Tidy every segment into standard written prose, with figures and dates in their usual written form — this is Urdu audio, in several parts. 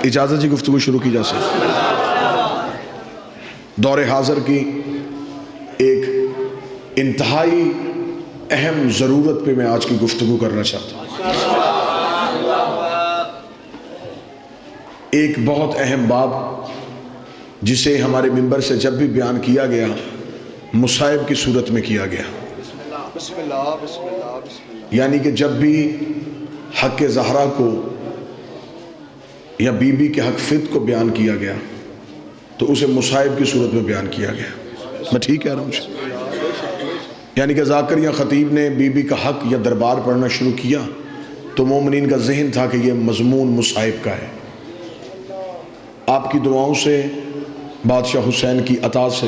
اجازت جی گفتگو شروع کی جا سکتی؟ دور حاضر کی ایک انتہائی اہم ضرورت پہ میں آج کی گفتگو کرنا چاہتا ہوں۔ ایک بہت اہم باب جسے ہمارے منبر سے جب بھی بیان کیا گیا مصائب کی صورت میں کیا گیا، یعنی کہ جب بھی حق زہرا کو یا بی بی کے حق فت کو بیان کیا گیا تو اسے مصائب کی صورت میں بیان کیا گیا۔ میں ٹھیک کہہ رہا ہوں؟ یعنی کہ ذاکر یا خطیب نے بی بی کا حق یا دربار پڑھنا شروع کیا تو مومنین کا ذہن تھا کہ یہ مضمون مصائب کا ہے۔ آپ کی دعاؤں سے، بادشاہ حسین کی عطا سے،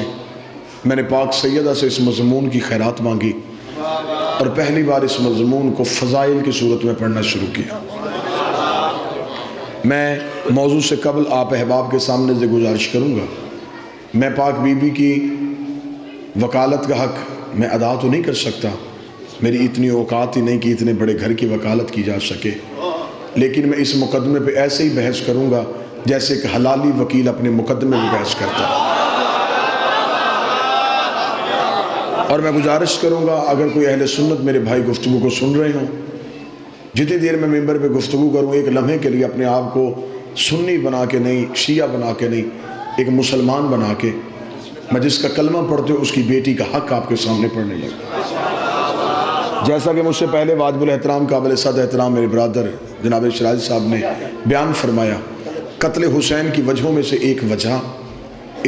میں نے پاک سیدہ سے اس مضمون کی خیرات مانگی اور پہلی بار اس مضمون کو فضائل کی صورت میں پڑھنا شروع کیا۔ میں موضوع سے قبل آپ احباب کے سامنے سے گزارش کروں گا، میں پاک بی بی کی وکالت کا حق میں ادا تو نہیں کر سکتا، میری اتنی اوقات ہی نہیں کہ اتنے بڑے گھر کی وکالت کی جا سکے، لیکن میں اس مقدمے پہ ایسے ہی بحث کروں گا جیسے کہ حلالی وکیل اپنے مقدمے میں بحث کرتا ہے۔ اور میں گزارش کروں گا اگر کوئی اہل سنت میرے بھائی گفتگو کو سن رہے ہوں، جتنی دیر میں ممبر پہ گفتگو کروں ایک لمحے کے لیے اپنے آپ کو سنی بنا کے نہیں، شیعہ بنا کے نہیں، ایک مسلمان بنا کے میں جس کا کلمہ پڑھتے ہوں اس کی بیٹی کا حق آپ کے سامنے پڑھنے لگا۔ جیسا کہ مجھ سے پہلے واجب الاحترام قابل صد احترام میرے برادر جناب شرازی صاحب نے بیان فرمایا، قتل حسین کی وجہوں میں سے ایک وجہ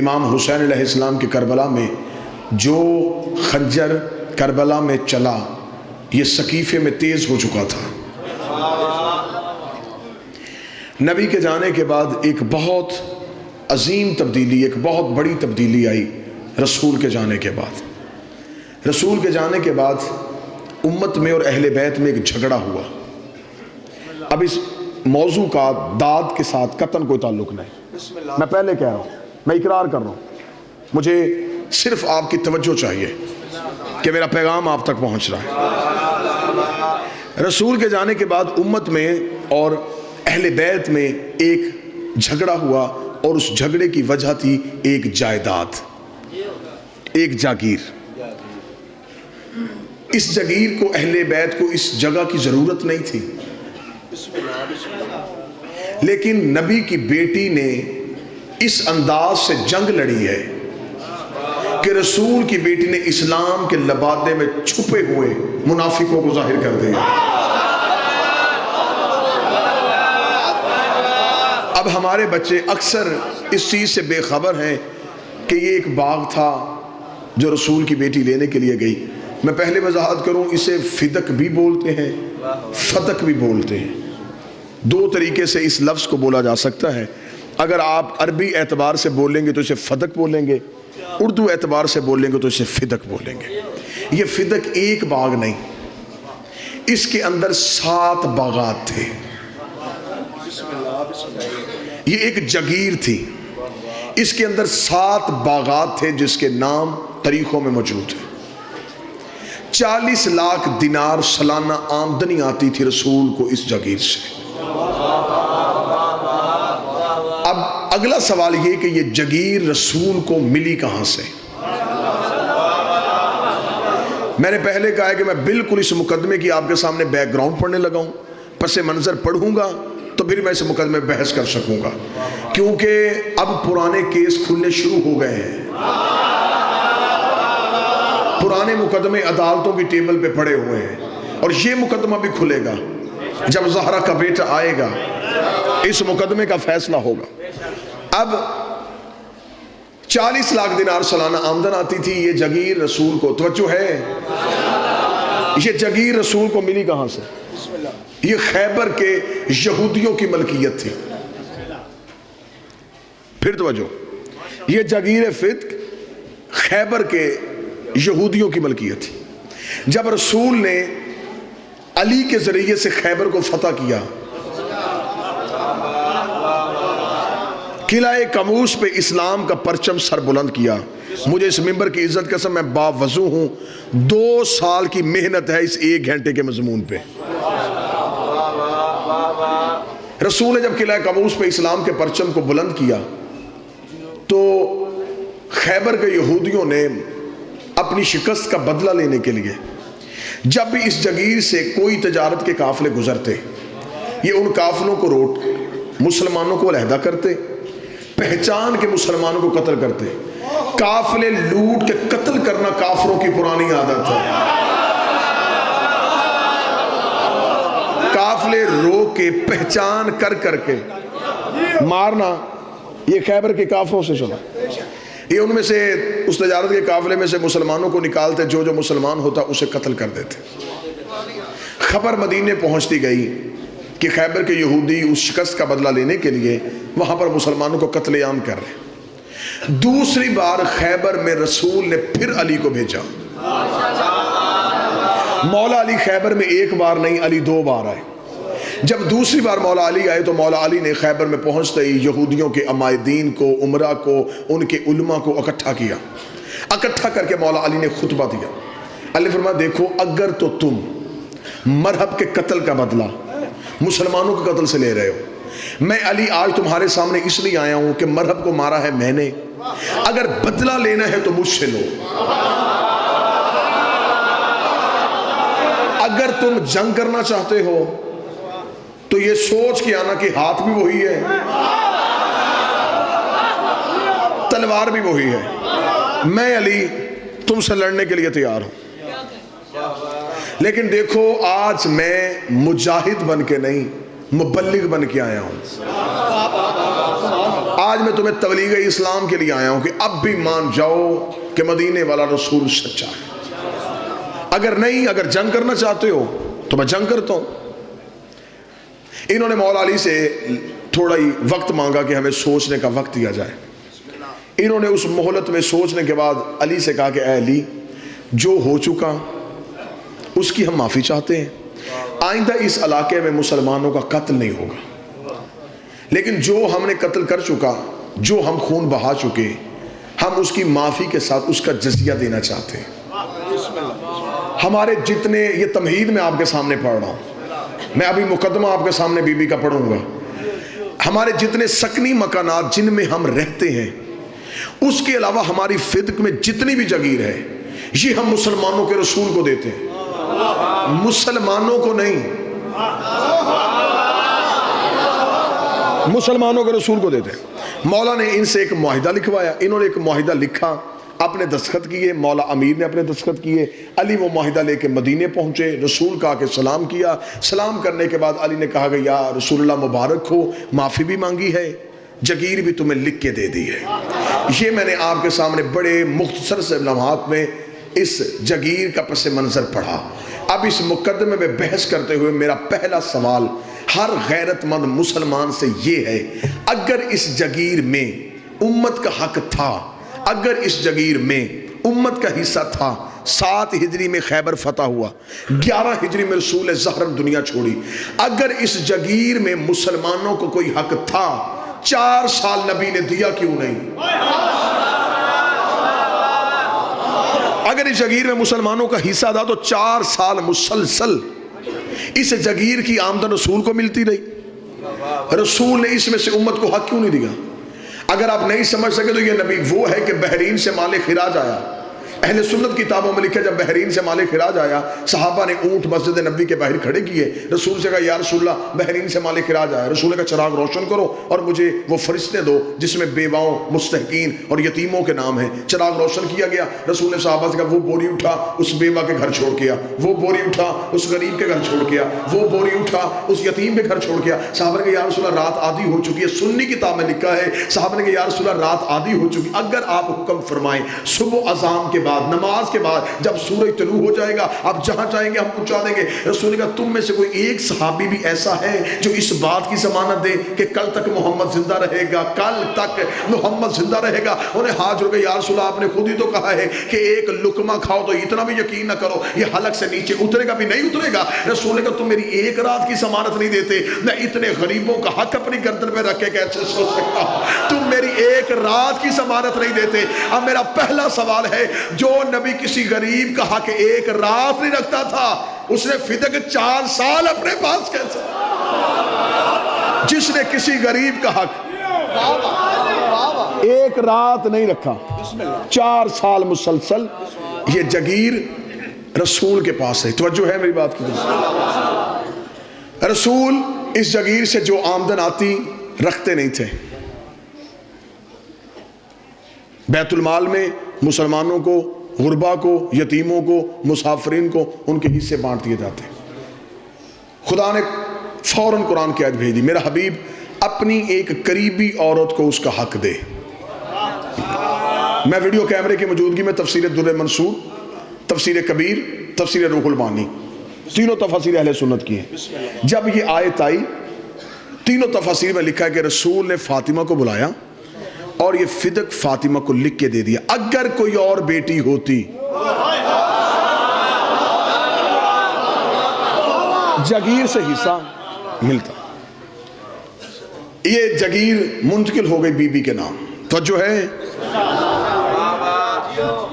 امام حسین علیہ السلام کے کربلا میں جو خنجر کربلا میں چلا یہ سقیفے میں تیز ہو چکا تھا۔ نبی کے جانے کے بعد ایک بہت عظیم تبدیلی، ایک بہت بڑی تبدیلی آئی رسول کے جانے کے بعد۔ رسول کے جانے کے بعد امت میں اور اہل بیت میں ایک جھگڑا ہوا۔ اب اس موضوع کا داد کے ساتھ قطعاً کوئی تعلق نہیں، میں پہلے کہہ رہا ہوں، میں اقرار کر رہا ہوں، مجھے صرف آپ کی توجہ چاہیے کہ میرا پیغام آپ تک پہنچ رہا ہے۔ رسول کے جانے کے بعد امت میں اور اہل بیت میں ایک جھگڑا ہوا اور اس جھگڑے کی وجہ تھی ایک جائیداد، ایک جاگیر۔ اس جاگیر کو اہل بیت کو اس جگہ کی ضرورت نہیں تھی، لیکن نبی کی بیٹی نے اس انداز سے جنگ لڑی ہے کہ رسول کی بیٹی نے اسلام کے لبادے میں چھپے ہوئے منافقوں کو ظاہر کر دیا۔ اب ہمارے بچے اکثر اس چیز سے بے خبر ہیں کہ یہ ایک باغ تھا جو رسول کی بیٹی لینے کے لیے گئی۔ میں پہلے وضاحت کروں، اسے فدق بھی بولتے ہیں، فتق بھی بولتے ہیں، دو طریقے سے اس لفظ کو بولا جا سکتا ہے۔ اگر آپ عربی اعتبار سے بولیں گے تو اسے فدق بولیں گے، اردو اعتبار سے بولیں گے تو اسے فدق بولیں گے۔ یہ فدق ایک باغ نہیں، اس کے اندر 7 باغات تھے، یہ ایک جگیر تھی، اس کے اندر 7 باغات تھے جس کے نام تاریخوں میں موجود ہیں۔ 40 لاکھ دینار سالانہ آمدنی آتی تھی رسول کو اس جگیر سے۔ اب اگلا سوال یہ کہ یہ جگیر رسول کو ملی کہاں سے؟ میں نے پہلے کہا ہے کہ میں بالکل اس مقدمے کی آپ کے سامنے بیک گراؤنڈ پڑھنے لگا ہوں، پس منظر پڑھوں گا تو پھر میں اس مقدمے میں بحث کر سکوں گا، کیونکہ اب پرانے کیس کھلنے شروع ہو گئے ہیں، پرانے مقدمے عدالتوں کی ٹیبل پہ پڑے ہوئے ہیں، اور یہ مقدمہ بھی کھلے گا جب زہرا کا بیٹا آئے گا، اس مقدمے کا فیصلہ ہوگا۔ اب 40 لاکھ دینار سالانہ آمدن آتی تھی، یہ جگیر رسول کو، توجہ ہے، یہ جگیر رسول کو ملی کہاں سے؟ یہ خیبر کے یہودیوں کی ملکیت تھی۔ پھر توجہ، یہ جگیر فتق خیبر کے یہودیوں کی ملکیت تھی۔ جب رسول نے علی کے ذریعے سے خیبر کو فتح کیا، قلعہ کموس پہ اسلام کا پرچم سر بلند کیا، مجھے اس ممبر کی عزت قسم میں باوضو ہوں، 2 سال کی محنت ہے اس 1 گھنٹے کے مضمون پہ۔ رسول نے جب قلعہ قابوس پہ اسلام کے پرچم کو بلند کیا تو خیبر کے یہودیوں نے اپنی شکست کا بدلہ لینے کے لیے جب بھی اس جگیر سے کوئی تجارت کے قافلے گزرتے یہ ان قافلوں کو روٹ مسلمانوں کو علیحدہ کرتے، پہچان کے مسلمانوں کو قتل کرتے۔ قافلے لوٹ کے قتل کرنا کافروں کی پرانی عادت ہے۔ قافلے روک کے پہچان کر کے مارنا، یہ خیبر کے کافروں سے چلا۔ یہ ان میں سے اس تجارت کے قافلے میں سے مسلمانوں کو نکالتے، جو مسلمان ہوتا اسے قتل کر دیتے۔ خبر مدینے پہنچتی گئی کہ خیبر کے یہودی اس شکست کا بدلہ لینے کے لیے وہاں پر مسلمانوں کو قتل عام کر رہے۔ دوسری بار خیبر میں رسول نے پھر علی کو بھیجا۔ مولا علی خیبر میں ایک بار نہیں، علی 2 بار آئے۔ جب دوسری بار مولا علی آئے تو مولا علی نے خیبر میں پہنچتے ہی یہودیوں کے عمائدین کو، عمرہ کو، ان کے علماء کو اکٹھا کیا۔ اکٹھا کر کے مولا علی نے خطبہ دیا۔ علی فرمایا دیکھو، اگر تو تم مرہب کے قتل کا بدلہ مسلمانوں کے قتل سے لے رہے ہو، میں علی آج تمہارے سامنے اس لیے آیا ہوں کہ مرہب کو مارا ہے میں نے، اگر بدلہ لینا ہے تو مجھ سے لو۔ اگر تم جنگ کرنا چاہتے ہو تو یہ سوچ کے آنا کہ ہاتھ بھی وہی ہے، تلوار بھی وہی ہے، میں علی تم سے لڑنے کے لیے تیار ہوں۔ لیکن دیکھو، آج میں مجاہد بن کے نہیں، مبلغ بن کے آیا ہوں۔ آج میں تمہیں تبلیغ اسلام کے لیے آیا ہوں کہ اب بھی مان جاؤ کہ مدینے والا رسول سچا ہے۔ اگر نہیں، اگر جنگ کرنا چاہتے ہو تو میں جنگ کرتا ہوں۔ انہوں نے مولا علی سے تھوڑا ہی وقت مانگا کہ ہمیں سوچنے کا وقت دیا جائے۔ انہوں نے اس مہلت میں سوچنے کے بعد علی سے کہا کہ اے علی، جو ہو چکا اس کی ہم معافی چاہتے ہیں، آئندہ اس علاقے میں مسلمانوں کا قتل نہیں ہوگا، لیکن جو ہم نے قتل کر چکا، جو ہم خون بہا چکے، ہم اس کی معافی کے ساتھ اس کا جزیہ دینا چاہتے ہیں۔ ہمارے جتنے، یہ تمہید میں آپ کے سامنے پڑھ رہا ہوں، میں ابھی مقدمہ آپ کے سامنے بی بی کا پڑھوں گا۔ ہمارے جتنے سکنی مکانات جن میں ہم رہتے ہیں، اس کے علاوہ ہماری فدق میں جتنی بھی جگیر ہے، یہ ہم مسلمانوں کے رسول کو دیتے ہیں، مسلمانوں کو نہیں، مسلمانوں کے رسول کو دیتے ہیں۔ مولا نے ان سے ایک معاہدہ لکھوایا، انہوں نے ایک معاہدہ لکھا، اپنے دستخط کیے، مولا امیر نے اپنے دستخط کیے۔ علی وہ معاہدہ لے کے مدینے پہنچے، رسول کا کے سلام کیا۔ سلام کرنے کے بعد علی نے کہا کہ یا رسول اللہ مبارک ہو، معافی بھی مانگی ہے، جگیر بھی تمہیں لکھ کے دے دی ہے۔ یہ میں نے آپ کے سامنے بڑے مختصر سے لمحات میں اس جگیر کا پس منظر پڑھا۔ اب اس مقدمے میں بحث کرتے ہوئے میرا پہلا سوال ہر غیرت مند مسلمان سے یہ ہے، اگر اس جگیر میں امت کا حق تھا، اگر اس جگیر میں امت کا حصہ تھا، 7 ہجری میں خیبر فتح ہوا، 11 ہجری میں رسول زہرم دنیا چھوڑی، اگر اس جگیر میں مسلمانوں کو کوئی حق تھا، 4 سال نبی نے دیا کیوں نہیں؟ اگر اس جگیر میں مسلمانوں کا حصہ تھا تو 4 سال مسلسل اس جگیر کی آمدن رسول کو ملتی رہی، رسول نے اس میں سے امت کو حق کیوں نہیں دیا؟ اگر آپ نہیں سمجھ سکے تو یہ نبی وہ ہے کہ بحرین سے مال خراج آیا۔ اہل سنت کتابوں میں لکھا جب بحرین سے مال خراج آیا، صحابہ نے اونٹ مسجد نبی کے باہر کھڑے کیے، رسول سے کہا یا رسول اللہ بحرین سے مال خراج آیا۔ رسول کا چراغ روشن کرو اور مجھے وہ فرشتے دو جس میں بیواؤں، مستحقین اور یتیموں کے نام ہیں۔ چراغ روشن کیا گیا، رسول نے صحابہ سے کہا وہ بوری اٹھا اس بیوہ کے گھر چھوڑ کیا، وہ بوری اٹھا اس غریب کے گھر چھوڑ کیا، وہ بوری اٹھا اس یتیم کے گھر چھوڑ کیا۔ صحابہ نے کہا یا رسول اللہ رات آدھی ہو چکی ہے، سنی کتاب میں لکھا ہے، صحابہ نے کہا یا رسول اللہ رات آدھی ہو چکی، اگر آپ حکم فرمائیں صبح اذان کے بعد، نماز کے بعد جب سورج طلوع ہو جائے گا آپ جہاں چاہیں گے ہم پہنچا دیں گے۔ رسول نے کہا تم میں سے کوئی ایک صحابی بھی ایسا ہے جو اس بات کی ضمانت دے کہ کل تک محمد زندہ رہے گا، کل تک محمد زندہ رہے گا؟ انہیں ہاتھ جوڑ کے یا رسول اللہ آپ نے خود ہی تو کہا ہے کہ ایک لقمہ کھاؤ تو اتنا بھی یقین نہ کرو یہ حلق سے نیچے اترے گا بھی نہیں اترے گا۔ رسول نے کہا تم میری ایک رات کی ضمانت نہیں دیتے، میں اتنے غریبوں کا حق اپنی گردن پہ رکھ کے کیسے سوچ سکتا ہوں؟ تم میری ایک رات کی ضمانت نہیں دیتے۔ اب میرا پہلا سوال ہے، جو نبی کسی غریب کا حق ایک رات نہیں رکھتا تھا، اس نے فدق 4 سال اپنے پاس کیسے؟ جس جس نے کسی غریب کا حق ایک رات نہیں رکھا، 4 سال مسلسل یہ جگیر رسول کے پاس ہے۔ توجہ ہے میری بات کی؟ رسول اس جگیر سے جو آمدن آتی رکھتے نہیں تھے، بیت المال میں مسلمانوں کو، غربا کو، یتیموں کو، مسافرین کو ان کے حصے بانٹ دیے جاتے۔ خدا نے فوراً قرآن کی آیت بھیج دی، میرا حبیب اپنی ایک قریبی عورت کو اس کا حق دے۔ میں ویڈیو کیمرے کی موجودگی میں تفسیر در منصور، تفسیر کبیر، تفسیر روح المعانی، تینوں تفاسیر اہل سنت کی ہیں۔ جب یہ آیت آئی تینوں تفاسیر میں لکھا ہے کہ رسول نے فاطمہ کو بلایا اور یہ فدق فاطمہ کو لکھ کے دے دیا، اگر کوئی اور بیٹی ہوتی جگیر سے حصہ ملتا۔ یہ جگیر منتقل ہو گئی بی بی کے نام، توجہ ہے؟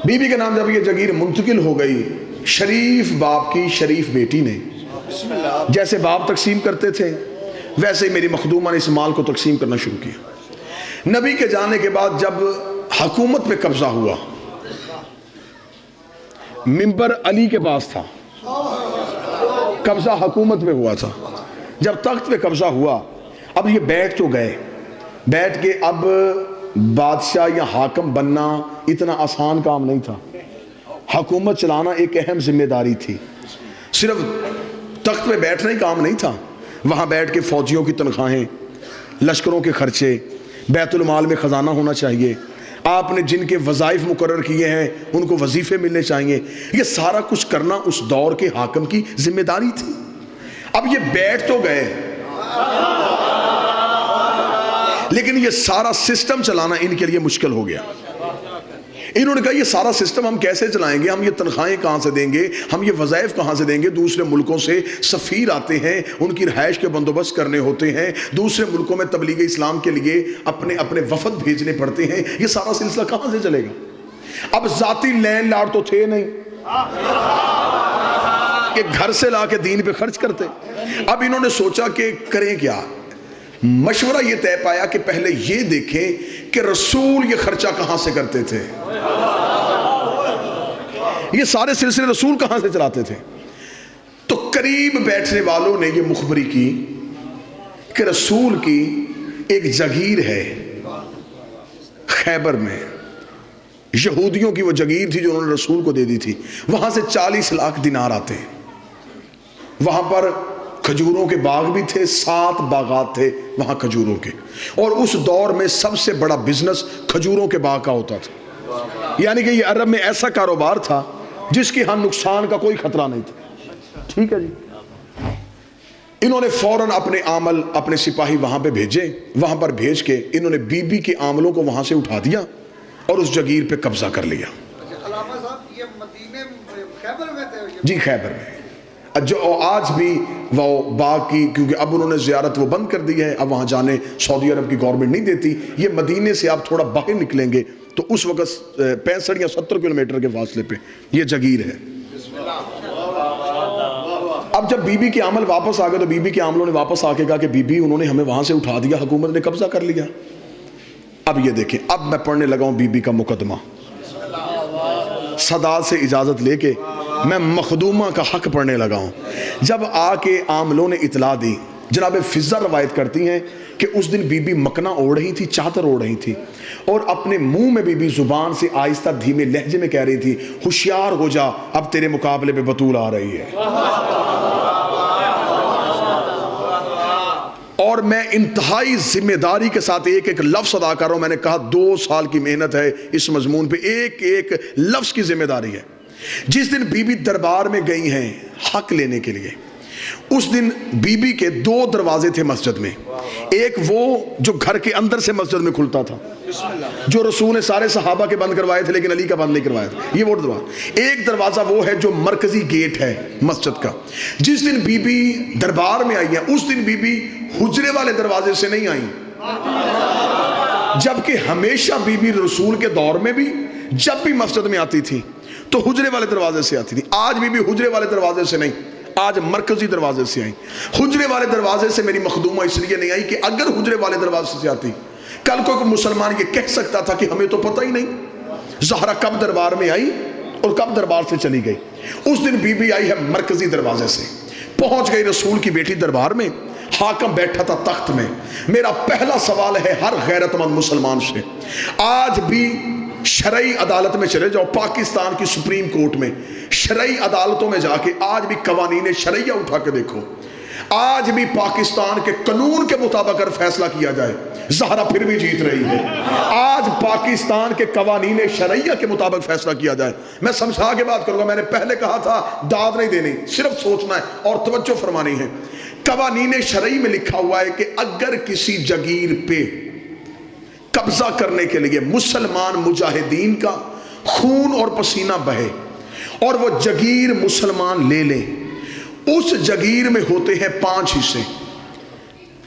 بی بی کے نام جب یہ جگیر منتقل ہو گئی، شریف باپ کی شریف بیٹی نے، جیسے باپ تقسیم کرتے تھے ویسے ہی میری مخدومہ نے اس مال کو تقسیم کرنا شروع کیا۔ نبی کے جانے کے بعد جب حکومت پہ قبضہ ہوا، منبر علی کے پاس تھا، قبضہ حکومت پہ ہوا تھا، جب تخت پہ قبضہ ہوا اب یہ بیٹھ تو گئے، بیٹھ کے اب بادشاہ یا حاکم بننا اتنا آسان کام نہیں تھا، حکومت چلانا ایک اہم ذمہ داری تھی، صرف تخت پہ بیٹھنا ہی کام نہیں تھا، وہاں بیٹھ کے فوجیوں کی تنخواہیں، لشکروں کے خرچے، بیت المال میں خزانہ ہونا چاہیے، آپ نے جن کے وظائف مقرر کیے ہیں ان کو وظیفے ملنے چاہیے، یہ سارا کچھ کرنا اس دور کے حاکم کی ذمہ داری تھی۔ اب یہ بیٹھ تو گئے لیکن یہ سارا سسٹم چلانا ان کے لیے مشکل ہو گیا۔ انہوں نے کہا یہ سارا سسٹم ہم کیسے چلائیں گے، ہم یہ تنخواہیں کہاں سے دیں گے، ہم یہ وظائف کہاں سے دیں گے، دوسرے ملکوں سے سفیر آتے ہیں، ان کی رہائش کے بندوبست کرنے ہوتے ہیں، دوسرے ملکوں میں تبلیغ اسلام کے لیے اپنے وفد بھیجنے پڑتے ہیں، یہ سارا سلسلہ کہاں سے چلے گا۔ اب ذاتی لینڈ لارڈ تو تھے نہیں کہ گھر سے لا کے دین پہ خرچ کرتے۔ اب انہوں نے سوچا کہ کریں کیا، مشورہ یہ طے پایا کہ پہلے یہ دیکھیں کہ رسول یہ خرچہ کہاں سے کرتے تھے، یہ سارے سلسلے رسول کہاں سے چلاتے تھے۔ تو قریب بیٹھنے والوں نے یہ مخبری کی کہ رسول کی ایک جگیر ہے خیبر میں، یہودیوں کی وہ جگیر تھی جو انہوں نے رسول کو دے دی تھی، وہاں سے 40 لاکھ دینار آتے ہیں، وہاں پر کھجوروں کے باغ بھی تھے، 7 باغات تھے وہاں کھجوروں کے، اور اس دور میں سب سے بڑا بزنس کھجوروں کے باغ کا ہوتا تھا، یعنی کہ یہ عرب میں ایسا کاروبار تھا جس کی ہاں نقصان کا کوئی خطرہ نہیں تھا۔ ٹھیک ہے جی، انہوں نے فوراً اپنے عامل، اپنے سپاہی وہاں پہ بھیجے، وہاں پر بھیج کے انہوں نے بی بی کے عاملوں کو وہاں سے اٹھا دیا اور اس جگیر پہ قبضہ کر لیا۔ علامہ صاحب یہ مدینے خیبر میں تھے؟ جی خیبر میں، جو آج بھی وہ باغ کی، کیونکہ اب انہوں نے زیارت وہ بند کر دی ہے، اب وہاں جانے سعودی عرب کی گورنمنٹ نہیں دیتی، یہ مدینے سے آپ تھوڑا باہر نکلیں گے تو اس وقت 65 یا 70 کلومیٹر کے فاصلے پہ یہ جگیر ہے۔ اب جب بی بی کے عامل واپس آ گئے تو بی بی کے عاملوں نے واپس آ کے کہا کہ بی بی انہوں نے ہمیں وہاں سے اٹھا دیا، حکومت نے قبضہ کر لیا۔ اب یہ دیکھیں، اب میں پڑھنے لگا ہوں بی بی کا مقدمہ، صداد سے اجازت لے کے میں مخدومہ کا حق پڑھنے لگا ہوں۔ جب آ کے عاملوں نے اطلاع دی، جناب فضہ روایت کرتی ہیں کہ اس دن بی بی مکنا اوڑھ رہی تھی، چادر اوڑھ رہی تھی، اور اپنے منہ میں بی بی زبان سے آہستہ دھیمے لہجے میں کہہ رہی تھی، ہوشیار ہو جا، اب تیرے مقابلے پہ بطول آ رہی ہے۔ اور میں انتہائی ذمہ داری کے ساتھ ایک ایک لفظ ادا کر رہا ہوں، میں نے کہا 2 سال کی محنت ہے اس مضمون پہ، ایک ایک لفظ کی ذمہ داری ہے۔ جس دن بی بی دربار میں گئی ہیں حق لینے کے لیے، اس دن بی بی کے 2 دروازے تھے مسجد میں، ایک وہ جو گھر کے اندر سے مسجد میں کھلتا تھا، جو رسول نے سارے صحابہ کے بند کروائے تھے لیکن علی کا بند نہیں کروایا تھا، یہ وہ دروازہ، ایک دروازہ وہ ہے جو مرکزی گیٹ ہے مسجد کا۔ جس دن بی بی دربار میں آئی ہیں اس دن بی بی حجرے والے دروازے سے نہیں آئیں، جبکہ ہمیشہ بی بی رسول کے دور میں بھی جب بھی مسجد میں آتی تھی تو حجرے والے دروازے سے آتی تھی، آج بی بی حجرے والے دروازے سے نہیں، آج مرکزی دروازے سے آئی. حجرے والے دروازے سے میری مخدومہ اس لیے نہیں آئی کہ اگر حجرے والے دروازے سے آتی کل کوئی مسلمان یہ کہہ سکتا تھا کہ ہمیں تو پتہ ہی نہیں زہرا کب دربار میں آئی اور کب دربار سے چلی گئی. اس دن بی بی آئی ہے مرکزی دروازے سے, پہنچ گئی رسول کی بیٹی دربار میں. حاکم بیٹھا تھا تخت میں. میرا پہلا سوال ہے ہر غیرت مند مسلمان سے, آج بھی شرعی عدالت میں چلے جاؤ, پاکستان کی سپریم کورٹ میں شرعی عدالتوں میں جا کے آج بھی قوانین شرعیہ اٹھا کے دیکھو, آج بھی پاکستان کے قانون کے مطابق اگر فیصلہ کیا جائے زہرا پھر بھی جیت رہی ہے. آج پاکستان کے قوانین شرعیہ کے مطابق فیصلہ کیا جائے. میں سمجھا کے بات کروں گا, میں نے پہلے کہا تھا داد نہیں دینی, صرف سوچنا ہے اور توجہ فرمانی ہے. قوانین شرعی میں لکھا ہوا ہے کہ اگر کسی جگیر پہ قبضہ کرنے کے لیے مسلمان مجاہدین کا خون اور پسینہ بہے اور وہ جگیر مسلمان لے لیں, اس جگیر میں ہوتے ہیں 5 حصے.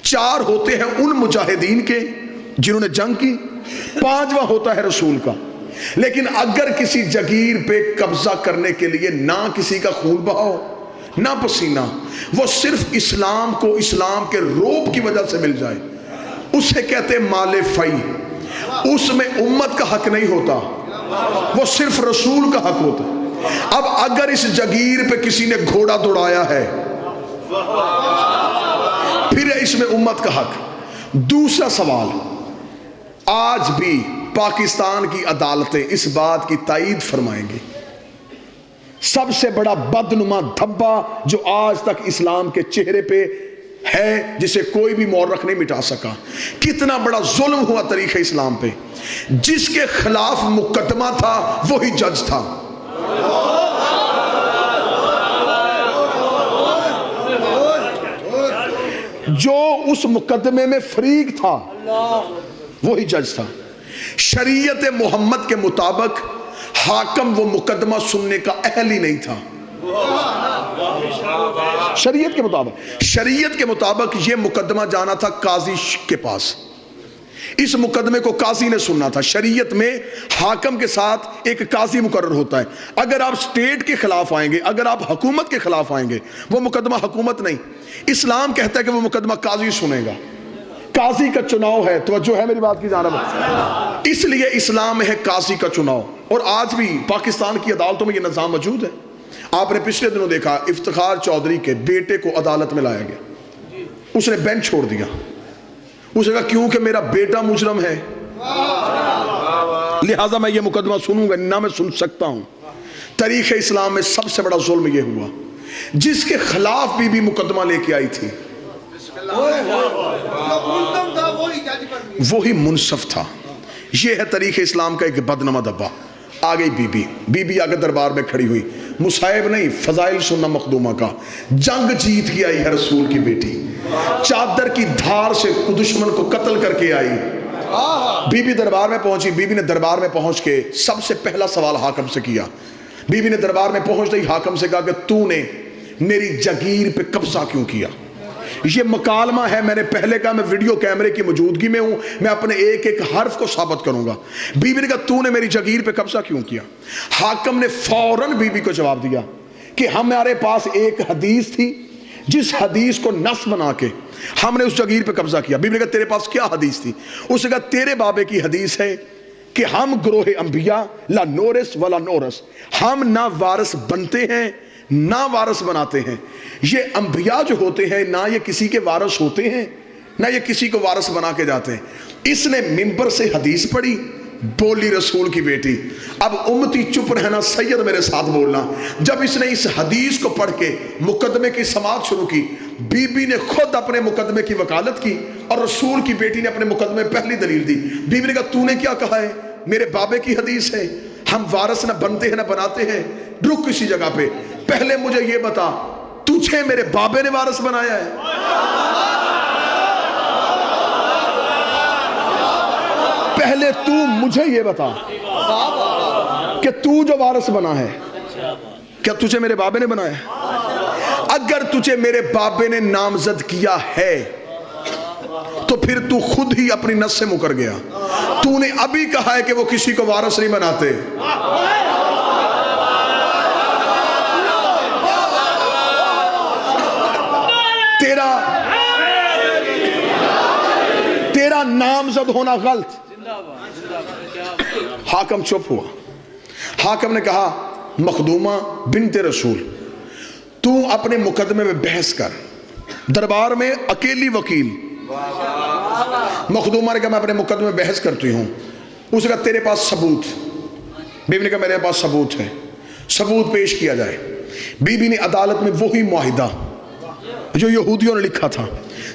4 ہوتے ہیں ان مجاہدین کے جنہوں نے جنگ کی, 5واں ہوتا ہے رسول کا. لیکن اگر کسی جگیر پہ قبضہ کرنے کے لیے نہ کسی کا خون بہاؤ نہ پسینہ, وہ صرف اسلام کو اسلام کے روب کی وجہ سے مل جائے, اسے کہتے ہیں مال فی. اس میں امت کا حق نہیں ہوتا, وہ صرف رسول کا حق ہوتا. اب اگر اس جگیر پہ کسی نے گھوڑا دوڑایا ہے پھر اس میں امت کا حق. دوسرا سوال, آج بھی پاکستان کی عدالتیں اس بات کی تائید فرمائیں گی سب سے بڑا بدنما دھبا جو آج تک اسلام کے چہرے پہ ہے جسے کوئی بھی مورخ نہیں مٹا سکا, کتنا بڑا ظلم ہوا تاریخ اسلام پہ, جس کے خلاف مقدمہ تھا وہی جج تھا. جو اس مقدمے میں فریق تھا وہی جج تھا. شریعت محمد کے مطابق حاکم وہ مقدمہ سننے کا اہل ہی نہیں تھا. شریعت کے مطابق یہ مقدمہ جانا تھا قاضی کے پاس, اس مقدمے کو قاضی نے سننا تھا. شریعت میں حاکم کے ساتھ ایک قاضی مقرر ہوتا ہے. اگر آپ سٹیٹ کے خلاف آئیں گے, اگر آپ حکومت کے خلاف آئیں گے, وہ مقدمہ حکومت نہیں, اسلام کہتا ہے کہ وہ مقدمہ قاضی سنے گا. قاضی کا چناؤ ہے, توجہ ہے میری بات کی جانب, اس لیے اسلام میں ہے قاضی کا چناؤ. اور آج بھی پاکستان کی عدالتوں میں یہ نظام موجود ہے. آپ نے پچھلے دنوں دیکھا افتخار چودھری کے بیٹے کو عدالت میں لایا گیا, اس نے بینچ چھوڑ دیا. اس نے کہا کیونکہ میرا بیٹا مجرم ہے لہٰذا میں یہ مقدمہ سنوں گا, نہ میں سن سکتا ہوں. تاریخ اسلام میں سب سے بڑا ظلم یہ ہوا, جس کے خلاف بھی مقدمہ لے کے آئی تھی وہی منصف تھا. یہ ہے تاریخ اسلام کا ایک بدنما دھبا. آ گئی بی بی آگے دربار میں کھڑی ہوئی, مصائب نہیں فضائل سننا مخدومہ کا. جنگ جیت کے آئی ہے رسول کی بیٹی, چادر کی دھار سے دشمن کو قتل کر کے آئی. بی بی دربار میں پہنچی. بی بی نے دربار میں پہنچ کے سب سے پہلا سوال حاکم سے کیا. بی بی نے دربار میں پہنچ گئی حاکم سے کہا کہ تو نے میری جگیر پہ قبضہ کیوں کیا. یہ مکالمہ ہے, میں نے پہلے کہا میں ویڈیو کیمرے کی موجودگی میں ہوں, میں اپنے ایک ایک حرف کو ثابت کروں گا. بی بی نے کہا تو نے میری جگیر پہ قبضہ کیوں کیا. حاکم نے فوراً بی بی کو جواب دیا کہ ہمارے پاس ایک حدیث تھی, جس حدیث کو نص بنا کے ہم نے اس جگیر پہ قبضہ کیا. بی بی نے کہا تیرے پاس کیا حدیث تھی. اس نے کہا تیرے بابے کی حدیث ہے کہ ہم گروہ انبیاء لا نورث ولا نورث, ہم نہ وارث بنتے ہیں نہ وارث بناتے ہیں. یہ انبیاء جو ہوتے ہیں نہ یہ کسی کے وارث ہوتے ہیں نہ یہ کسی کو وارث بنا کے جاتے ہیں. اس نے منبر سے حدیث پڑھی, بولی رسول کی بیٹی. اب امتی چپ رہنا, سید میرے ساتھ بولنا. جب اس نے اس حدیث کو پڑھ کے مقدمے کی سماعت شروع کی, بی بی نے خود اپنے مقدمے کی وکالت کی اور رسول کی بیٹی نے اپنے مقدمے پہلی دلیل دی. بی بی نے کہا تو نے کیا کہا ہے, میرے بابے کی حدیث ہے ہم وارث نہ بنتے ہیں نہ بناتے ہیں. رک کسی جگہ پہ, پہلے مجھے یہ بتا تجھے میرے بابے نے وارث بنایا ہے؟ پہلے تو مجھے یہ بتا کہ تو جو وارث بنا ہے کیا تجھے میرے بابے نے بنایا ہے؟ اگر تجھے میرے بابے نے نامزد کیا ہے تو پھر تو خود ہی اپنی نس سے مکر گیا. تو نے ابھی کہا ہے کہ وہ کسی کو وارث نہیں بناتے. میرا نامزد ہونا غلط. حاکم چپ ہوا. حاکم نے کہا مخدومہ بنت رسول تو اپنے مقدمے میں بحث کر. دربار میں اکیلی وکیل. مخدومہ نے کہا میں اپنے مقدمے میں بحث کرتی ہوں. اس نے کہا تیرے پاس ثبوت. بیوی نے کہا میرے پاس ثبوت ہے. ثبوت پیش کیا جائے. بیوی نے عدالت میں وہی معاہدہ جو یہودیوں نے لکھا تھا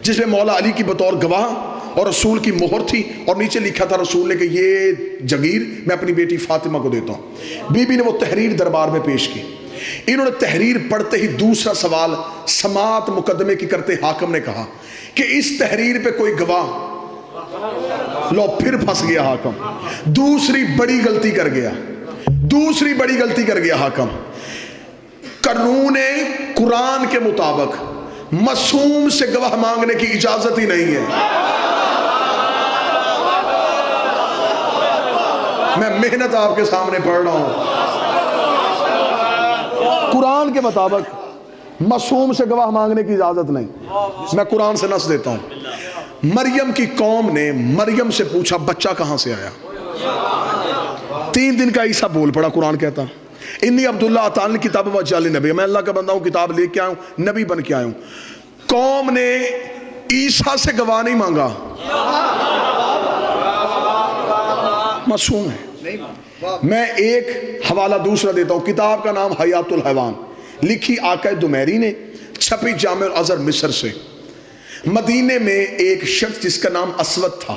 جس میں مولا علی کی بطور گواہ اور رسول کی مہر تھی اور نیچے لکھا تھا رسول نے کہ یہ جگیر میں اپنی بیٹی فاطمہ کو دیتا ہوں. بیوی نے وہ تحریر دربار میں پیش کی. انہوں نے تحریر پڑھتے ہی دوسرا سوال سماعت مقدمے کی کرتے حاکم نے کہا کہ اس تحریر پہ کوئی گواہ. لو پھر پھنس گیا حاکم. دوسری بڑی غلطی کر گیا حاکم. قانون قرآن کے مطابق معصوم سے گواہ مانگنے کی اجازت ہی نہیں ہے. میں محنت آپ کے سامنے پڑھ رہا ہوں. قرآن کے مطابق معصوم سے گواہ مانگنے کی اجازت نہیں. میں قرآن سے نص دیتا ہوں. مریم کی قوم نے مریم سے پوچھا بچہ کہاں سے آیا. 3 دن کا عیسیٰ بول پڑا. قرآن کہتا انی عبداللہ اتانی کتاب وجعلنی نبی. میں اللہ کا بندہ ہوں, کتاب لے کے آیا ہوں, نبی بن کے آیا ہوں. قوم نے عیسیٰ سے گواہ نہیں مانگا. معصوم ہے. میں ایک حوالہ دوسرا دیتا ہوں. کتاب کا نام حیات الحیوان, لکھی آقا دمیری نے, چھپی جامع الازہر مصر سے. مدینے میں ایک شخص جس کا نام اسود تھا,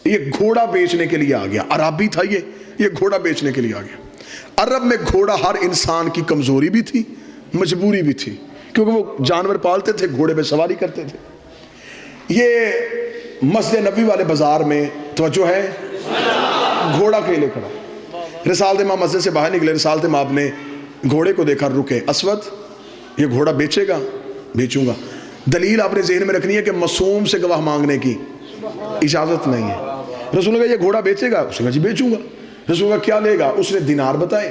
یہ گھوڑا بیچنے کے لیے آ گیا. عربی تھا یہ گھوڑا بیچنے کے لیے آ گیا. عرب میں گھوڑا ہر انسان کی کمزوری بھی تھی, مجبوری بھی تھی, کیونکہ وہ جانور پالتے تھے, گھوڑے پہ سواری کرتے تھے. یہ مسجد نبوی والے بازار میں توجہ ہے, گھوڑا کے لے کھڑا. رسالت امام مسجد سے باہر نکلے. رسالت امام نے گھوڑے کو دیکھا, رکے. اسود یہ گھوڑا بیچے گا؟ بیچوں گا. دلیل آپ نے ذہن میں رکھنی ہے کہ معصوم سے گواہ مانگنے کی اجازت نہیں ہے. رسول نے کہا یہ گھوڑا بیچے گا؟ اس نے کہا جی بیچوں گا. رسول نے کیا لے گا؟ اس نے دینار بتائے.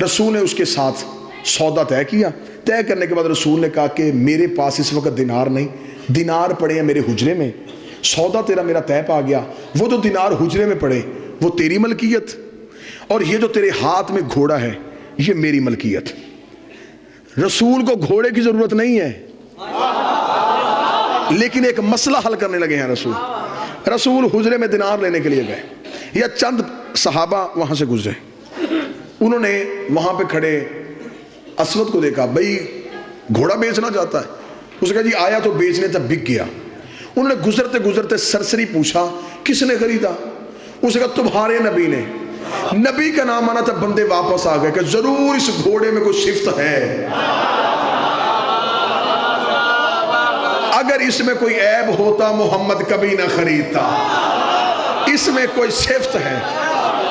رسول نے اس کے ساتھ سودا طے کیا. طے کرنے کے بعد رسول نے کہا کہ میرے پاس اس وقت دینار نہیں, دینار پڑے ہیں میرے حجرے میں. سودا تیرا میرا طے پا گیا. وہ جو دینار حجرے میں پڑے وہ تیری ملکیت, اور یہ جو تیرے ہاتھ میں گھوڑا ہے یہ میری ملکیت. رسول کو گھوڑے کی ضرورت نہیں ہے, لیکن ایک مسئلہ حل کرنے لگے ہیں. رسول حجرے میں دینار لینے کے لیے گئے. یا چند صحابہ وہاں سے گزرے. انہوں نے وہاں پہ کھڑے اسود کو دیکھا, بھئی گھوڑا بیچنا چاہتا ہے. اس نے کہا جی آیا تو بیچنے تب بک گیا. انہوں نے گزرتے گزرتے سرسری پوچھا کس نے خریدا؟ اس نے کہا تمہارے نبی نے. نبی کا نام آنا تھا, بندے واپس آ گئے کہ ضرور اس گھوڑے میں کوئی صفت ہے, اگر اس میں کوئی عیب ہوتا محمد کبھی نہ خریدتا, اس میں کوئی صفت ہے.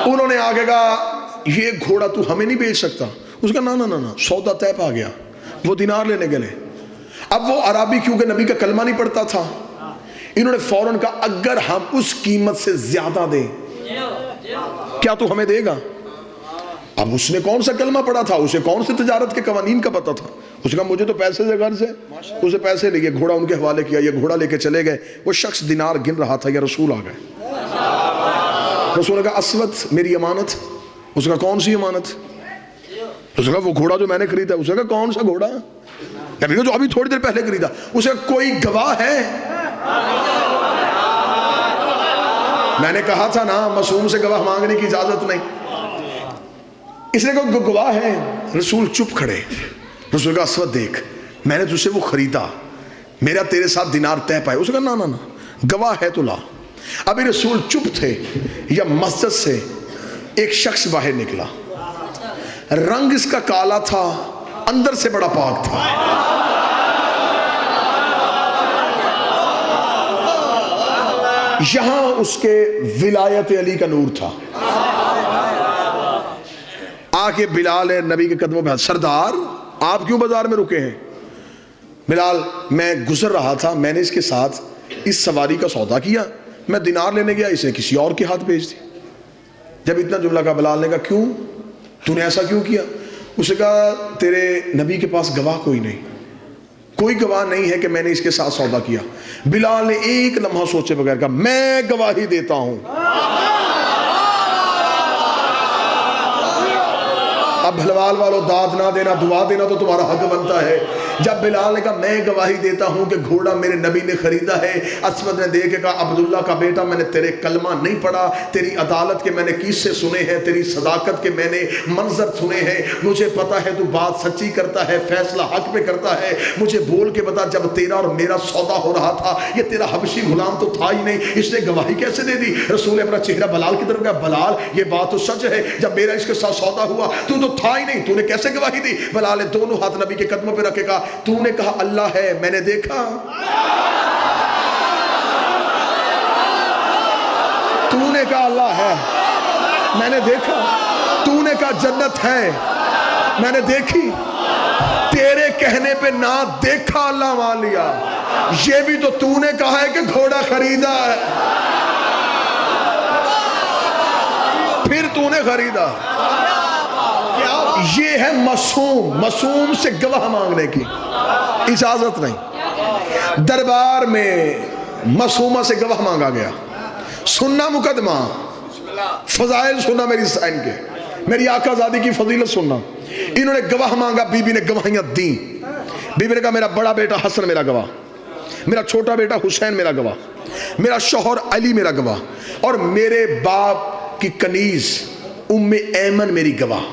انہوں نے آگے کہا یہ گھوڑا تو ہمیں نہیں بیچ سکتا. اس کا نا سودا طے پا گیا. وہ دینار لینے گئے. اب وہ عربی کیونکہ نبی کا کلمہ نہیں پڑھتا تھا, انہوں نے فوراً کہا اگر ہم اس قیمت سے زیادہ دیں کیا تو ہمیں دے گا؟ اب اس نے کون سا کلمہ پڑھا تھا, اسے کون سے تجارت کے قوانین کا پتا تھا. اس نے کہا مجھے تو پیسے سے غرض ہے. اسے پیسے لے گئے, گھوڑا ان کے حوالے کیا, یہ گھوڑا لے کے چلے گئے. وہ شخص دینار گن رہا تھا, یا رسول آ گئے. رسول نے کہا اسود میری امانت. اس نے کہا کون سی امانت؟ اس نے کہا وہ گھوڑا جو میں نے خریدا. اس نے کہا کون سا گھوڑا؟ جو ابھی تھوڑی دیر پہلے خریدا. اس نے کہا کوئی گواہ ہے؟ میں نے کہا تھا نا معصوم سے گواہ مانگنے کی اجازت نہیں. اس نے کہا گواہ ہے. رسول چپ کھڑے. رسول کہا اسود دیکھ میں نے تجھ سے وہ خریدا, میرا تیرے ساتھ دینار طے پائے. اس نے کہا نا گواہ ہے تو لا. ابھی رسول چپ تھے, یا مسجد سے ایک شخص باہر نکلا. رنگ اس کا کالا تھا, اندر سے بڑا پاک تھا. یہاں اس کے ولایت علی کا نور تھا. آ کے بلال نبی کے قدموں پہ, سردار آپ کیوں بازار میں رکے ہیں؟ بلال میں گزر رہا تھا, میں نے اس کے ساتھ اس سواری کا سودا کیا, میں دینار لینے گیا, اسے کسی اور کے ہاتھ بھیج دی. جب اتنا جملہ کہا بلال نے کہا کیوں تو نے ایسا کیوں کیا؟ اس نے کہا تیرے نبی کے پاس گواہ کوئی نہیں, کوئی گواہ نہیں ہے کہ میں نے اس کے ساتھ سودا کیا. بلال نے ایک لمحہ سوچے بغیر کہا میں گواہی دیتا ہوں. اب بھلوال والوں داد نہ دینا، دعا دینا تو تمہارا حق بنتا ہے. جب بلال نے کہا میں گواہی دیتا ہوں کہ گھوڑا میرے نبی نے خریدا ہے، اسود نے دیکھ کے کہا عبداللہ کا بیٹا میں نے تیرے کلمہ نہیں پڑھا، تیری عدالت کے میں نے قصے سنے ہیں، تیری صداقت کے میں نے منظر سنے ہیں، مجھے پتا ہے تو بات سچی کرتا ہے، فیصلہ حق پہ کرتا ہے. مجھے بول کے بتا جب تیرا اور میرا سودا ہو رہا تھا یہ تیرا حبشی غلام تو تھا ہی نہیں، اس نے گواہی کیسے دے دی؟ رسول نے اپنا چہرہ بلال کی طرف کہا بلال یہ بات تو سچ ہے، جب میرا اس کے ساتھ سودا ہوا تو تھا ہی نہیں، تو نے کیسے گواہی دی؟ بلال نے دونوں ہاتھ نبی کے قدموں پہ رکھ کے کہا تو نے کہا اللہ ہے میں نے دیکھا، تو نے کہا اللہ ہے میں نے دیکھا، تو نے کہا جنت ہے میں نے دیکھی، تیرے کہنے پہ نہ دیکھا اللہ مان لیا. یہ بھی تو نے کہا ہے کہ گھوڑا خریدا ہے، پھر تو نے خریدا. یہ ہے معصوم سے گواہ مانگنے کی اجازت نہیں. دربار میں معصومہ سے گواہ مانگا گیا، سننا مقدمہ، فضائل سننا میری سائن کے، میری آقا زادی کی فضیلت سننا. انہوں نے گواہ مانگا، بی بی نے گواہیاں دیں. بی بی نے کہا میرا بڑا بیٹا حسن میرا گواہ، میرا چھوٹا بیٹا حسین میرا گواہ، میرا شوہر علی میرا گواہ، اور میرے باپ کی کنیز ام ایمن میری گواہ.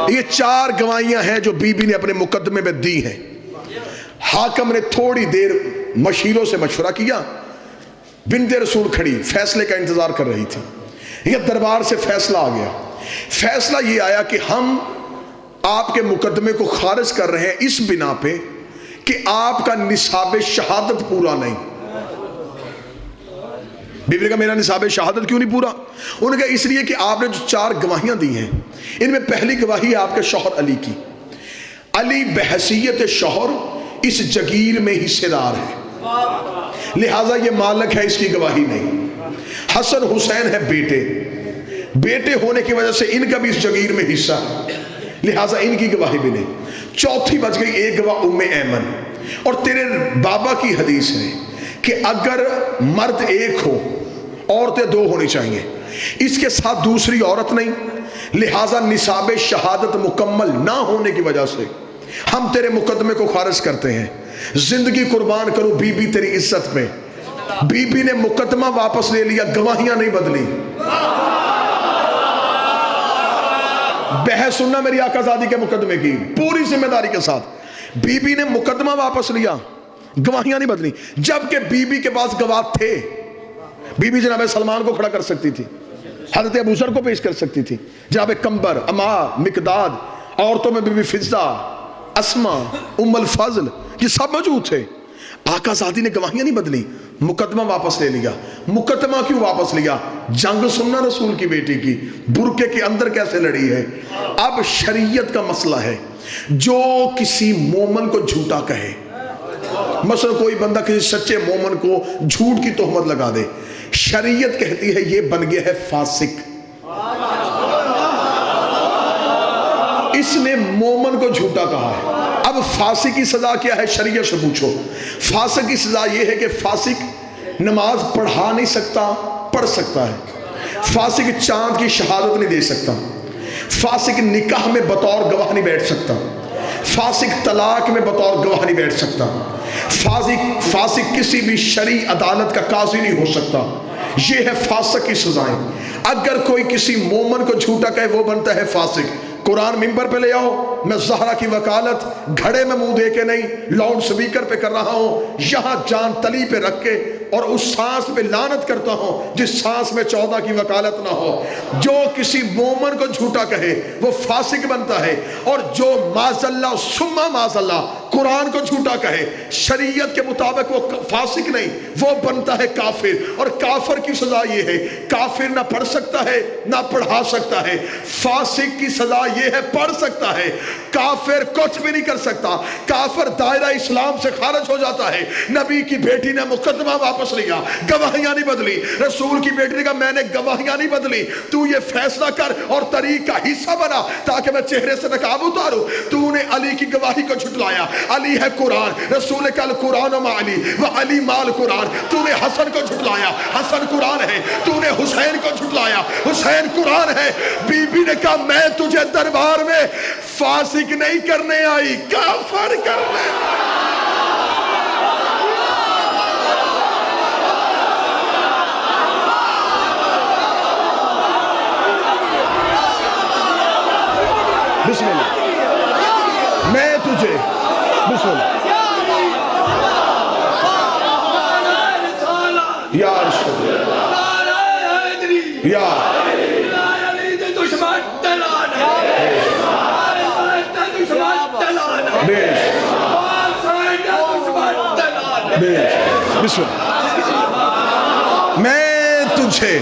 یہ 4 گواہیاں ہیں جو بی بی نے اپنے مقدمے میں دی ہیں. حاکم نے تھوڑی دیر مشیروں سے مشورہ کیا، بنت رسول کھڑی فیصلے کا انتظار کر رہی تھی. یہ دربار سے فیصلہ آ گیا. فیصلہ یہ آیا کہ ہم آپ کے مقدمے کو خارج کر رہے ہیں اس بنا پہ کہ آپ کا نصاب شہادت پورا نہیں. بی بی نے کہا میرا نصاب شہادت کیوں نہیں پورا؟ انہوں نے کہا اس لیے کہ آپ نے جو 4 گواہیاں دی ہیں ان میں پہلی گواہی ہے آپ کے شوہر علی کی. علی بحیثیت شوہر اس جگیر میں حصے دار ہے، لہٰذا یہ مالک ہے، اس کی گواہی نہیں. حسن حسین ہے بیٹے ہونے کی وجہ سے ان کا بھی اس جگیر میں حصہ ہے، لہٰذا ان کی گواہی بھی نہیں. چوتھی بچ گئی ایک گواہ ام ایمن. اور تیرے بابا کی حدیث ہے کہ اگر مرد ایک ہو عورتیں 2 ہونی چاہیے، اس کے ساتھ دوسری عورت نہیں، لہٰذا نصاب شہادت مکمل نہ ہونے کی وجہ سے ہم تیرے مقدمے کو خارج کرتے ہیں. زندگی قربان کرو بی بی تیری عزت میں. بی بی نے مقدمہ واپس لے لیا، گواہیاں نہیں بدلی. بحث سننا میری آقا زادی کے مقدمے کی پوری ذمہ داری کے ساتھ. بی بی نے مقدمہ واپس لیا، گواہیاں نہیں بدلی. جبکہ بی بی کے پاس گواہ تھے. بی بی جناب سلمان کو کھڑا کر سکتی تھی، حضرت ابو ذر کو پیش کر سکتی تھی، جناب کمبر، عمار، مقداد، عورتوں میں بی بی فضہ، اسما، ام الفضل، یہ سب موجود تھے. آقا زادی نے گواہیاں نہیں بدلی، مقدمہ واپس لے لیا. مقدمہ کیوں واپس لیا؟ جنگ سننا رسول کی بیٹی کی برقعے کے اندر کیسے لڑی ہے. اب شریعت کا مسئلہ ہے، جو کسی مومن کو جھوٹا کہے، مثلا کوئی بندہ کسی سچے مومن کو جھوٹ کی تہمت لگا دے، شریعت کہتی ہے یہ بن گیا ہے فاسق. اس نے مومن کو جھوٹا کہا ہے. اب فاسق کی سزا کیا ہے؟ شریعت سے پوچھو. فاسق کی سزا یہ ہے کہ فاسق نماز پڑھا نہیں سکتا، پڑھ سکتا ہے. فاسق چاند کی شہادت نہیں دے سکتا. فاسق نکاح میں بطور گواہ نہیں بیٹھ سکتا. فاسق طلاق میں بطور گواہ نہیں بیٹھ سکتا. فاسق کسی بھی شرعی عدالت کا قاضی نہیں ہو سکتا. یہ ہے فاسق کی سزائیں. اگر کوئی کسی مومن کو جھوٹا کہے وہ بنتا ہے فاسق. قرآن ممبر پہ لے آؤ، میں زہرا کی وکالت گھڑے میں منہ دے کے نہیں، لاؤڈ سپیکر پہ کر رہا ہوں، یہاں جان تلی پہ رکھ کے اور اس سانس پہ لعنت کرتا ہوں جس سانس میں 14 کی وکالت نہ ہو. جو کسی مومن کو جھوٹا کہے وہ فاسق بنتا ہے. اور جو معاذ اللہ ثم معاذ اللہ قرآن کو جھوٹا کہے شریعت کے مطابق وہ فاسق نہیں، وہ بنتا ہے کافر. اور کافر کی سزا یہ ہے، کافر نہ پڑھ سکتا ہے نہ پڑھا سکتا ہے. فاسق کی سزا یہ ہے پڑھ سکتا ہے، کافر کچھ بھی نہیں کر سکتا. کافر دائرہ اسلام سے خارج ہو جاتا ہے. نبی کی بیٹی نے مقدمہ واپس لیا، گواہیاں نہیں بدلی. رسول کی بیٹی نے کہا میں نے گواہیاں نہیں بدلی، تو یہ فیصلہ کر اور طریق کا حصہ بنا تاکہ میں چہرے سے نقاب اتاروں. تو نے علی کی گواہی کو جھٹلایا، علی ہے قرآن. رسول نے کہا القرآن مع علی و علی مع قرآن. تو نے حسن کو جھٹلایا, حسن قرآن ہے. تو نے حسین کو جھٹلایا, حسین قرآن ہے. بی بی نے کہا میں تجھے دربار میں فاسق نہیں کرنے آئی, کافر کرنے. بسم اللہ. میں تجھے بسم اللہ یا ارشد یا بسم اللہ. میں تجھے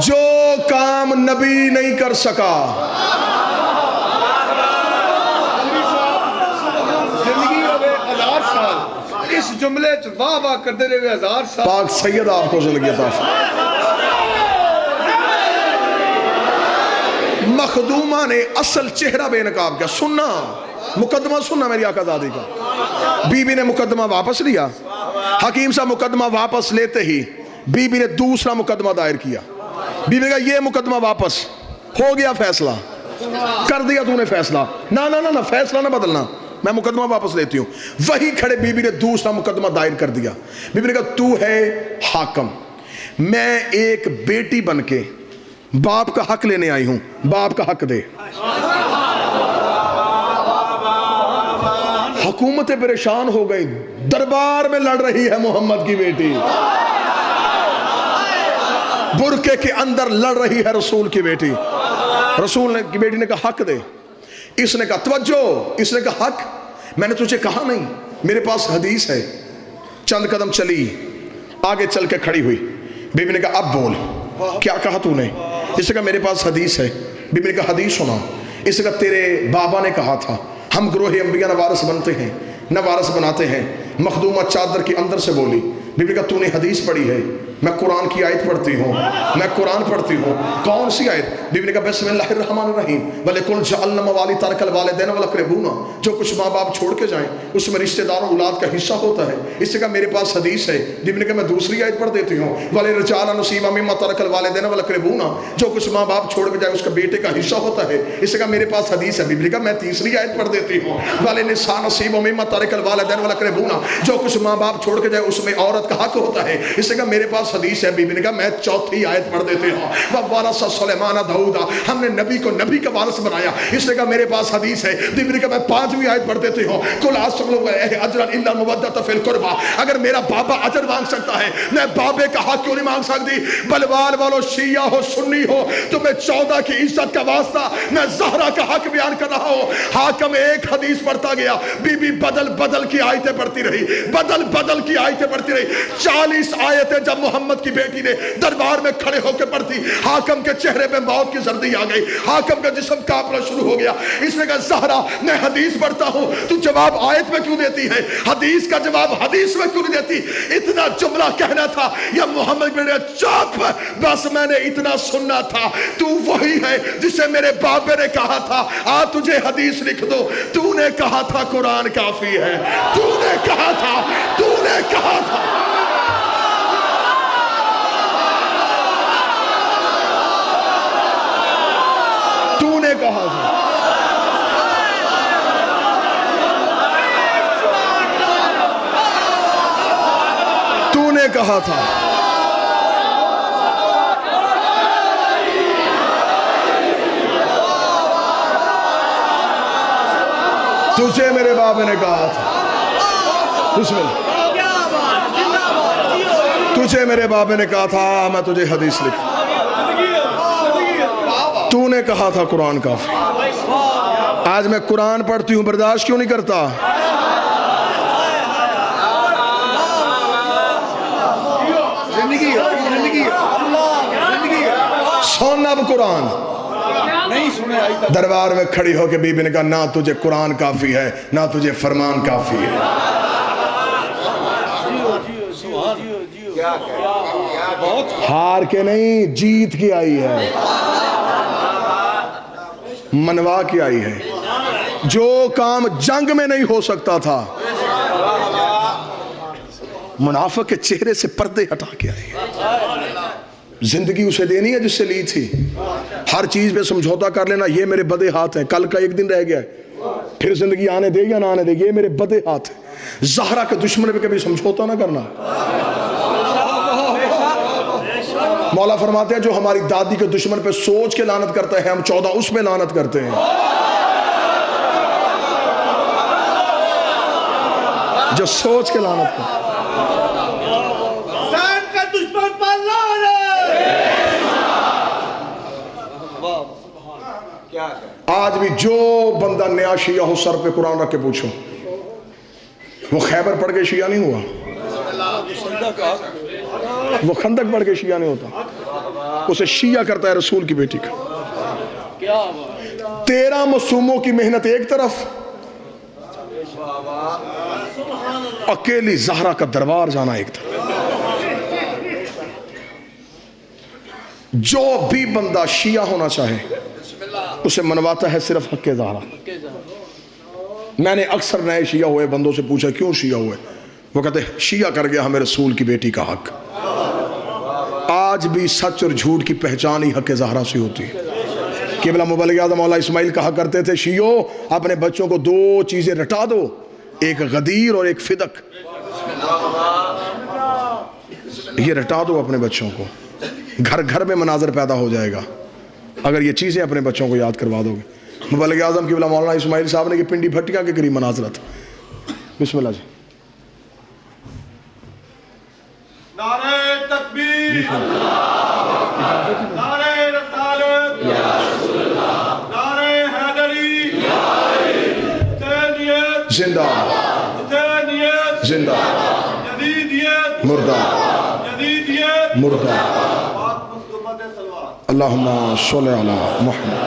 جو کام نبی نہیں کر سکا, زندگی ہوئے 1000 سال, اس جملے واہ واہ کرتے رہے 1000 سال. پاک سید آپ کو زندگی عطا فرمائے. مخدومہ نے اصل چہرہ بے نقاب کیا. سننا مقدمہ سننا میری آقا زادی کا. بی بی نے مقدمہ واپس لیا. حکیم صاحب مقدمہ واپس لیتے ہی بی بی نے دوسرا مقدمہ دائر کیا. بی بی نے کہا یہ مقدمہ واپس ہو گیا, فیصلہ کر دیا تو نے فیصلہ. نہ فیصلہ نہ بدلنا, میں مقدمہ واپس لیتی ہوں. وہی کھڑے بی بی نے دوسرا مقدمہ دائر کر دیا. بی بی نے کہا تو ہے حاکم, میں ایک بیٹی بن کے باپ کا حق لینے آئی ہوں, باپ کا حق دے. حکومتیں پریشان ہو گئی, دربار میں لڑ رہی ہے محمد کی بیٹی, برقعے کے اندر لڑ رہی ہے رسول کی بیٹی. رسول کی بیٹی نے کہا حق دے. اس نے کہا توجہ, اس نے کہا حق میں نے تجھے کہا نہیں, میرے پاس حدیث ہے. چند قدم چلی, آگے چل کے کھڑی ہوئی. بی بی نے کہا اب بول, کیا کہا تو نے؟ اس نے کہا میرے پاس حدیث ہے. بی بی نے کہا حدیث سنا. اس نے کہا تیرے بابا نے کہا تھا ہم گروہ انبیاء نہ وارث بنتے ہیں نہ وارث بناتے ہیں. مخدومہ چادر کے اندر سے بولی. بی بی نے کہا تو نے حدیث پڑھی ہے؟ میں قرآن کی آیت پڑھتی ہوں, میں قرآن پڑھتی ہوں. کون سی آیت؟ بی بی نے کہا بسم اللہ الرحمن الرحیم وَلِكُلْ جَعَلْنَا مَوَالِيَ تَرَكَ الْوَالِدَيْنَ وَالْأَقْرَبُونَ. جو کچھ ماں باپ چھوڑ کے جائیں اس میں رشتہ داروں اولاد کا حصہ ہوتا ہے. اس سے کہا میرے پاس حدیث ہے. بی بی نے کہا میں دوسری آیت پڑھ دیتی ہوں وَلِلرِّجَالِ نَصِيبٌ مِّمَّا تَرَكَ الْوَالِدَيْنَ وَالْأَقْرَبُونَ. جو کچھ ماں باپ چھوڑ کے جائے اس کا بیٹے کا حصہ ہوتا ہے. اس سے کہا میرے پاس حدیث ہے. بی بی نے کہا میں تیسری آیت پڑھ دیتی ہوں وَلِلنِّسَاءِ نَصِيبٌ مِّمَّا تَرَكَ الْوَالِدَيْنُ وَالْأَقْرَبُونَ. جو کچھ ماں باپ چھوڑ کے جائے اس میں عورت کا حق ہوتا ہے. اس سے کہا میرے پاس حدیث ہے. بی بی نے کہا میں چوتھی آیت پڑھ دیتے ہوں وَوَارَثَ سُلَيْمَانَ دَاؤُودَ. ہم نے نبی کو نبی کا وارث بنایا. اس نے کہا میرے پاس حدیث ہے. بی بی نے کہا میں پانچویں آیت پڑھ دیتے ہوں قُلْ أَسْأَلُكُمْ أَجْرًا إِلَّا الْمَوَدَّةَ فِي الْقُرْبَى. اگر میرا بابا اجر مانگ سکتا ہے میں بابے کا حق کیوں نہیں مانگ سکتی؟ بلوال والو شیعہ ہو سنی ہو تمہیں 14 کی عزت کا واسطہ میں زہرا کا حق بیان کر رہا ہوں. حاکم ایک حدیث پڑھتا گیا, بی بی بدل بدل کی آیتیں پڑھتی رہی, بدل بدل کی آیتیں پڑھتی رہی. 40 آیتیں جب محمد کی بیٹی نے دربار میں کھڑے ہو کے پڑھتی, حاکم کے چہرے پہ موت کی زردی آ گئی, حاکم کا جسم کانپنا شروع ہو گیا. اس نے کہا زہرا میں حدیث پڑھتا ہوں تو جواب آیت میں کیوں دیتی ہے, حدیث کا جواب حدیث میں کیوں نہیں دیتی؟ اتنا جملہ کہنا تھا یا محمد نے چاپ بس میں نے اتنا سننا تھا. تو وہی ہے جسے میرے بابے نے کہا تھا آ تجھے حدیث لکھ دو. تو نے کہا تھا قرآن کافی ہے, تو نے کہا تھا, تو نے کہا تھا. تو نے کہا تھا. تو نے کہا تھا. تجھے میرے بابے نے کہا تھا. بسم اللہ. تجھے میرے بابے نے کہا تھا میں تجھے حدیث لکھ. تو نے کہا تھا قرآن کافی. آج میں قرآن پڑھتی ہوں برداشت کیوں نہیں کرتا؟ سن اب قرآن. دربار میں کھڑی ہو کے بی بی نے کہا نہ تجھے قرآن کافی ہے نہ تجھے فرمان کافی ہے. ہار کے نہیں جیت کے آئی ہے. منوا کے آئی ہے. جو کام جنگ میں نہیں ہو سکتا تھا منافق کے چہرے سے پردے ہٹا کے آئی ہے. زندگی اسے دینی ہے جس سے لی تھی. ہر چیز پہ سمجھوتا کر لینا یہ میرے بدے ہاتھ ہیں, کل کا ایک دن رہ گیا ہے, پھر زندگی آنے دے یا نہ آنے دے, یہ میرے بدے ہاتھ ہیں. زہرا کے دشمن پہ کبھی سمجھوتا نہ کرنا. مولا فرماتے ہیں جو ہماری دادی کے دشمن پہ سوچ کے لعنت کرتا ہے ہم 14 اس پہ لعنت کرتے ہیں. جو سوچ کے لعنت کرتا آج بھی جو بندہ نیا شیعہ ہو سر پہ قرآن رکھ کے پوچھو وہ خیبر پڑھ کے شیعہ نہیں ہوا, وہ خندق پڑھ کے شیعہ نہیں ہوتا. اسے شیعہ کرتا ہے رسول کی بیٹی کا. 13 معصوموں کی محنت ایک طرف, اکیلی زہرا کا دربار جانا ایک طرف. جو بھی بندہ شیعہ ہونا چاہے اسے منواتا ہے صرف حق زہرا. میں نے اکثر نئے شیعہ ہوئے بندوں سے پوچھا کیوں شیعہ ہوئے, وہ کہتے ہیں شیعہ کر گیا ہمیں رسول کی بیٹی کا حق. آج بھی سچ اور جھوٹ کی پہچان ہی حق زہرا سے ہوتی ہے. قبلہ مبلغ اعظم مولا اسماعیل کہا کرتے تھے شیعو اپنے بچوں کو 2 چیزیں رٹا دو, ایک غدیر اور ایک فدق. یہ رٹا دو اپنے بچوں کو, گھر گھر میں مناظر پیدا ہو جائے گا اگر یہ چیزیں اپنے بچوں کو یاد کروا دو گے. مبلغ اعظم قبلہ مولانا اسماعیل صاحب نے یہ پنڈی بھٹیا کے قریب مناظرہ تھا. بسم اللہ جی. نعرہ تکبیر, نعرہ رسالت, نعرہ حیدری, حسینیت زندہ, حسینیت زندہ, یزیدیت مردہ, یزیدیت مردہ. اللہم صلی علی محمد.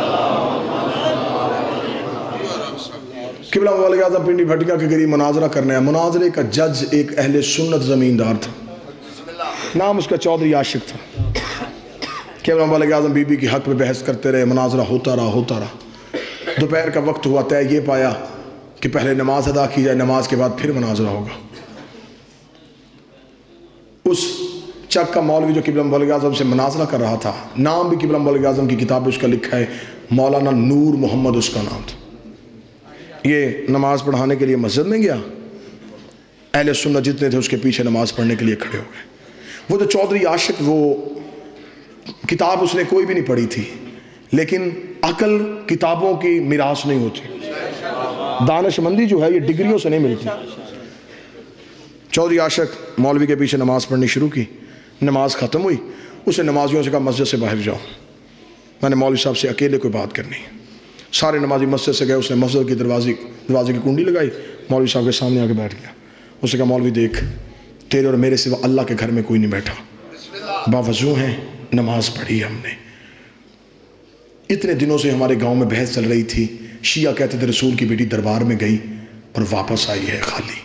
قبلہ مبلغ اعظم پنڈی بھٹیا کے قریب مناظرہ کرنے ہیں. مناظرے کا جج ایک اہل سنت زمیندار تھا, نام اس کا چودھری عاشق تھا. قبلہ مبلغ اعظم بی بی کی حق پہ بحث کرتے رہے, مناظرہ ہوتا رہا. دوپہر کا وقت ہوا, طے یہ پایا کہ پہلے نماز ادا کی جائے, نماز کے بعد پھر مناظرہ ہوگا. اس چک کا مولوی جو قبلہ مبلغ اعظم سے مناظرہ کر رہا تھا, نام بھی قبلہ مبلغ اعظم کی کتاب اس کا لکھا ہے, مولانا نور محمد اس کا نام تھا. یہ نماز پڑھانے کے لیے مسجد میں گیا, اہل سنت جتنے تھے اس کے پیچھے نماز پڑھنے کے لیے کھڑے ہو گئے. وہ جو چودھری عاشق, وہ کتاب اس نے کوئی بھی نہیں پڑھی تھی, لیکن عقل کتابوں کی میراث نہیں ہوتی. دانش مندی جو ہے یہ ڈگریوں سے نہیں ملتی. چودھری عاشق مولوی کے پیچھے نماز پڑھنی شروع کی. نماز ختم ہوئی, اسے نمازیوں سے کہا مسجد سے باہر جاؤ, میں نے مولوی صاحب سے اکیلے کوئی بات کرنی ہے. سارے نمازی مسجد سے گئے, اس نے مسجد کی دروازے کی کنڈی لگائی, مولوی صاحب کے سامنے آ کے بیٹھ گیا. اس نے کہا مولوی دیکھ, تیرے اور میرے سوا اللہ کے گھر میں کوئی نہیں بیٹھا, باوضو ہیں, نماز پڑھی ہم نے. اتنے دنوں سے ہمارے گاؤں میں بحث چل رہی تھی, شیعہ کہتے تھے رسول کی بیٹی دربار میں گئی اور واپس آئی ہے خالی.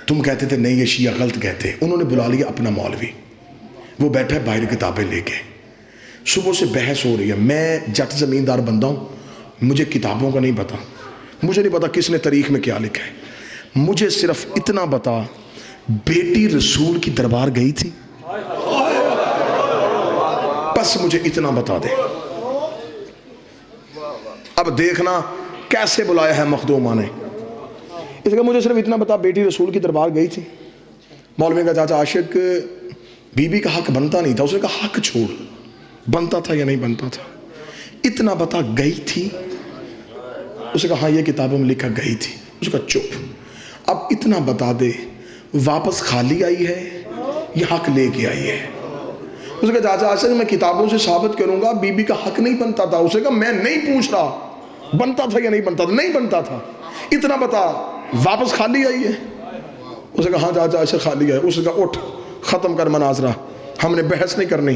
تم کہتے تھے نہیں یہ شیعہ غلط کہتے. انہوں نے بلا لیا اپنا مولوی, وہ بیٹھا ہے باہر کتابیں لے کے. صبح سے بحث ہو رہی ہے. میں جٹ زمیندار بندہ ہوں, مجھے کتابوں کا نہیں پتا, مجھے نہیں پتا کس نے تاریخ میں کیا لکھا ہے. مجھے صرف اتنا بتا بیٹی رسول کی دربار گئی تھی, بس مجھے اتنا بتا دے. اب دیکھنا کیسے بلایا ہے مخدومہ نے. اس کا مجھے صرف اتنا بتا بیٹی رسول کی دربار گئی تھی. مولوی کا چاچا عاشق بی بی کا حق بنتا نہیں تھا. اس نے کہا حق چھوڑ, بنتا تھا یا نہیں بنتا تھا, اتنا بتا گئی تھی. اس نے کہا ہاں یہ کتابوں میں لکھا گئی تھی. اس نے کہا چپ, اب اتنا بتا دے واپس خالی آئی ہے یا حق لے کے آئی ہے. اس نے کہا چاچا عاشق میں کتابوں سے ثابت کروں گا بی بی کا حق نہیں بنتا تھا. اس نے کہا میں نہیں پوچھ رہا بنتا تھا یا نہیں بنتا تھا, نہیں بنتا تھا, اتنا بتا واپس خالی آئی ہے. اس نے کہا ہاں چاچا عاشق خالی ہے. اس نے کہا اٹھ ختم کر مناظرہ, ہم نے بحث نہیں کرنی,